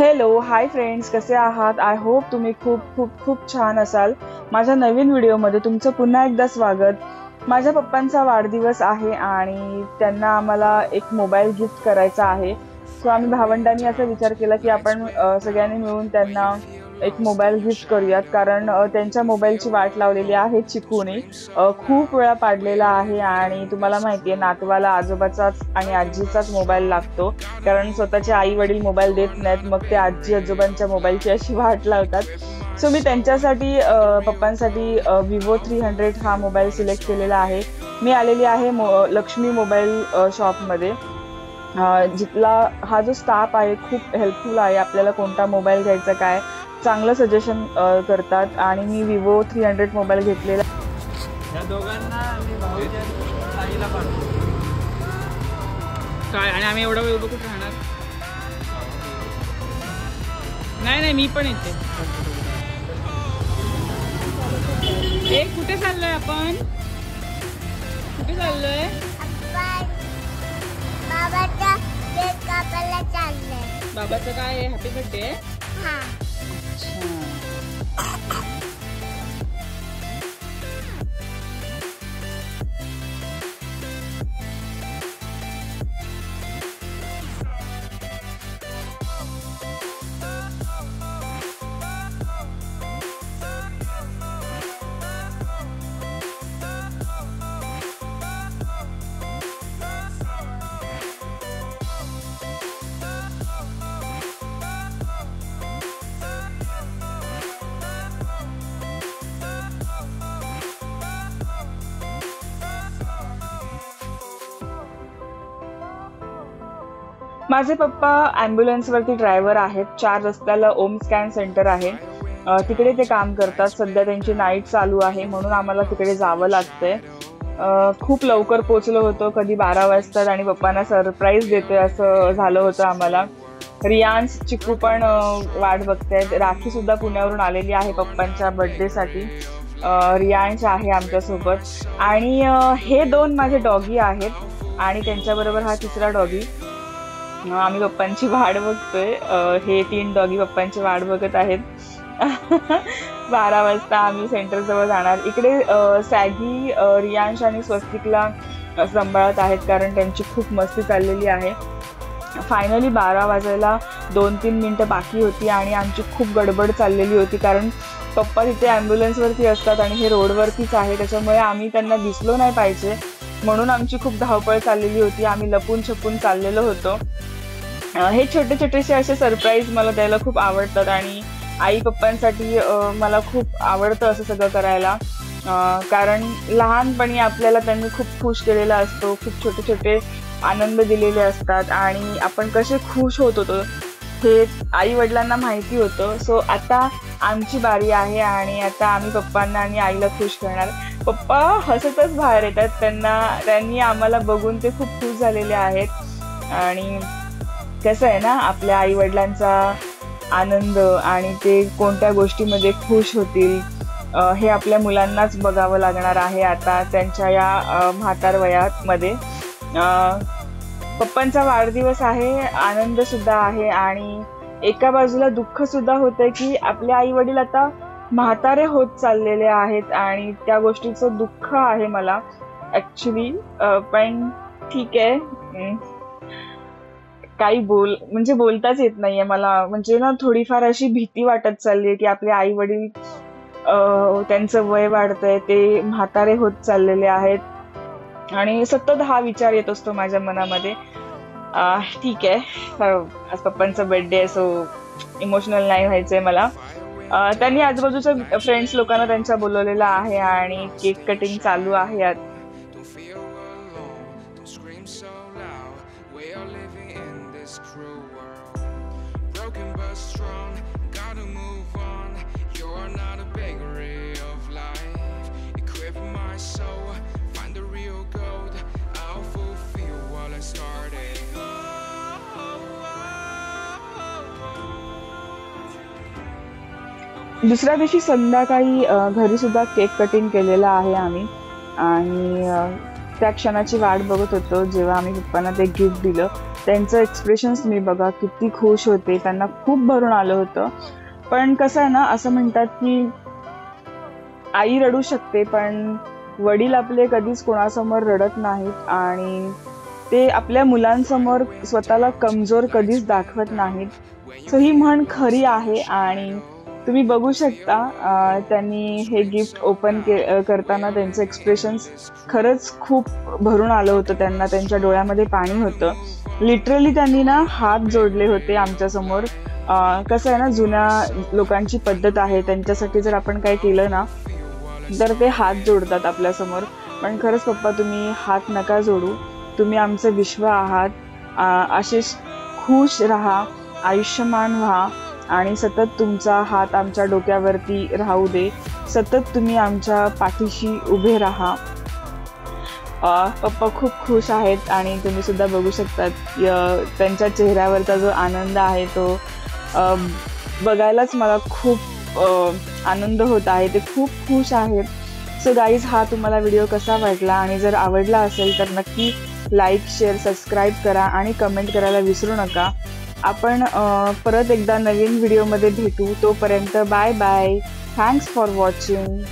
Hello hi friends, कसे आहात? I hope तुम्ही खूप खूप खूप छान असाल. माझ्या नवीन व्हिडिओमध्ये तुमचं पुन्हा एकदा स्वागत. माझ्या पप्पांचा वाढदिवस आहे आणि त्यांना आम्हाला एक मोबाईल गिफ्ट करायचा आहे. सो आम्ही भावंडांनी असा विचार केला की आपण सगळ्यांनी मिळून त्यांना एक मोबाईल गिफ्ट करूयात, कारण त्यांच्या मोबाईलची वाट लावलेली आहे चिकूने. खूप वेळा पाडलेला आहे आणि तुम्हाला माहितीये, नातवाला आजोबाचाच आणि आजीचाच मोबाईल लागतो, कारण स्वतःचे आई वडील मोबाईल देत नाहीत, मग ते आजी आजोबांच्या मोबाईलची अशी वाट लावतात. सो मी त्यांच्यासाठी पप्पांसाठी Vivo 300 हा मोबाईल सिलेक्ट केलेला आहे. मी आलेली आहे लक्ष्मी मोबाईल शॉपमध्ये. जिथला हा जो स्टाफ आहे खूप हेल्पफुल आहे. आपल्याला कोणता मोबाईल घ्यायचा, काय चांगलं सजेशन करतात आणि मी Vivo 300 मोबाईल घेतलेला. या दोघांना आम्ही भाऊच्या ताईला पाठवू काय, आणि आम्ही एवढा वेळ उभं कुठे राहणार? नाही नाही, मी पण येते. कुठे चाललोय आपण? कुठे चाललोय? बाबाचा केक कापायला चाललंय. बाबाचं काय आहे? Happy birthday. हा. माझे पप्पा ॲम्ब्युलन्सवरती ड्रायव्हर आहेत. 4 रस्त्याला ओम स्कॅन सेंटर आहे, तिकडे ते काम करतात. सध्या त्यांची नाईट चालू आहे म्हणून आम्हाला तिकडे जावं लागतंय. खूप लवकर पोचलो होतो, कधी 12 वाजतात आणि पप्पांना सरप्राईज देते असं झालं होतं आम्हाला. रियांश चिकू पण वाट बघतायत. राखी सुद्धा पुण्यावरून आलेली आहे पप्पांच्या बर्थडेसाठी. रियांश आहे आमच्यासोबत आणि हे 2 माझे डॉगी आहेत आणि त्यांच्याबरोबर हा 3रा डॉगी. आम्ही पप्पांची वाट बघतोय. हे 3 डॉगी पप्पांची वाट बघत आहेत. 12 वाजता आम्ही सेंटर जवळ जाणार. इकडे सॅगी रियांश आणि स्वस्तिकला सांभाळत आहेत, कारण त्यांची खूप मस्ती चाललेली आहे. फायनली 12 वाजायला 2-3 मिनिटं बाकी होती आणि आमची खूप गडबड चाललेली होती, कारण पप्पा तिथे ॲम्ब्युलन्सवरती असतात आणि हे रोडवरतीच आहे, त्याच्यामुळे आम्ही त्यांना दिसलो नाही पाहिजे म्हणून आमची खूप धावपळ चाललेली होती. आम्ही लपून छपून चाललेलो होतो. हे छोटे छोटेसे असे सरप्राईज मला द्यायला खूप आवडतात आणि आई पप्पांसाठी मला खूप आवडतं असं सगळं करायला, कारण लहानपणी आपल्याला त्यांनी खूप खुश केलेला असतो, खूप छोटे छोटे आनंद दिलेले असतात आणि आपण कसे खुश होत होतो हे आई वडिलांना माहिती होतं. सो आता आमची बारी आहे आणि आता आम्ही पप्पांना आणि आईला खुश करणार. पप्पा हसतच बाहेर येतात. त्यांनी आम्हाला बघून ते खूप खुश झालेले आहेत. आणि कसं आहे ना, आपल्या आई वडिलांचा आनंद आणि ते कोणत्या गोष्टीमध्ये खुश होतील हे आपल्या मुलांनाच बघावं लागणार आहे आता त्यांच्या या म्हातार वयामध्ये. पप्पांचा वाढदिवस आहे, आनंद सुद्धा आहे आणि एका बाजूला दुःख सुद्धा होतंय की आपले आई वडील आता म्हातारे होत चाललेले आहेत आणि त्या गोष्टीचं दुःख आहे मला ऍक्च्युली. पण ठीक आहे, काही बोलताच येत नाहीये मला. म्हणजे ना, थोडीफार अशी भीती वाटत चालली आहे की आपले आई वडील त्यांचं वय वाढतंय, ते म्हातारे होत चाललेले आहेत आणि सतत हा विचार येत असतो माझ्या मनामध्ये. ठीक आहे, आज पप्पांचा बर्थडे आहे, सो इमोशनल नाही व्हायचंय मला. त्यांनी आजूबाजूच्या फ्रेंड्स लोकांना त्यांच्या बोलवलेलं आहे आणि केक कटिंग चालू आहे. दुसऱ्या दिवशी संध्याकाळी घरी सुद्धा केक कटिंग केलेला आहे आम्ही आणि त्या क्षणाची वाट बघत होतो जेव्हा आम्ही पप्पांना ते गिफ्ट दिलं. त्यांचं एक्सप्रेशन्स तुम्ही बघा, किती खुश होते, त्यांना खूप भरून आलं होतं. पण कसं आहे ना, असं म्हणतात की आई रडू शकते पण वडील आपले कधीच कोणासमोर रडत नाहीत आणि ते आपल्या मुलांसमोर स्वतःला कमजोर कधीच दाखवत नाहीत. सो ही म्हण खरी आहे आणि तुम्ही बघू शकता त्यांनी हे गिफ्ट ओपन करताना त्यांचं एक्सप्रेशन्स खरंच खूप भरून आलं होतं. त्यांना त्यांच्या डोळ्यामध्ये पाणी होतं. लिटरली त्यांनी ना हात जोडले होते आमच्यासमोर. कसं आहे ना, जुन्या लोकांची पद्धत आहे, त्यांच्यासाठी जर आपण काय केलं ना तर ते हात जोडतात आपल्यासमोर. पण खरंच पप्पा, तुम्ही हात नका जोडू, तुम्ही आमचं विश्व आहात. असेच खुश राहा, आयुष्यमान व्हा आणि सतत तुमचा हात आमच्या डोक्यावरती राहू दे. सतत तुम्ही आमच्या पाठीशी उभे राहा. पप्पा खूप खुश आहेत आणि तुम्ही सुद्धा बघू शकतात त्यांच्या चेहऱ्यावरचा जो आनंद आहे तो बघायलाच मला खूप आनंद होत आहे. ते खूप खुश आहेत. सो गाईज, हा तुम्हाला व्हिडिओ कसा वाटला आणि जर आवडला असेल तर नक्की लाईक, शेअर, सबस्क्राईब करा आणि कमेंट करायला विसरू नका. आपण परत एकदा नवीन व्हिडिओमध्ये भेटू. तोपर्यंत bye bye. Thanks for watching.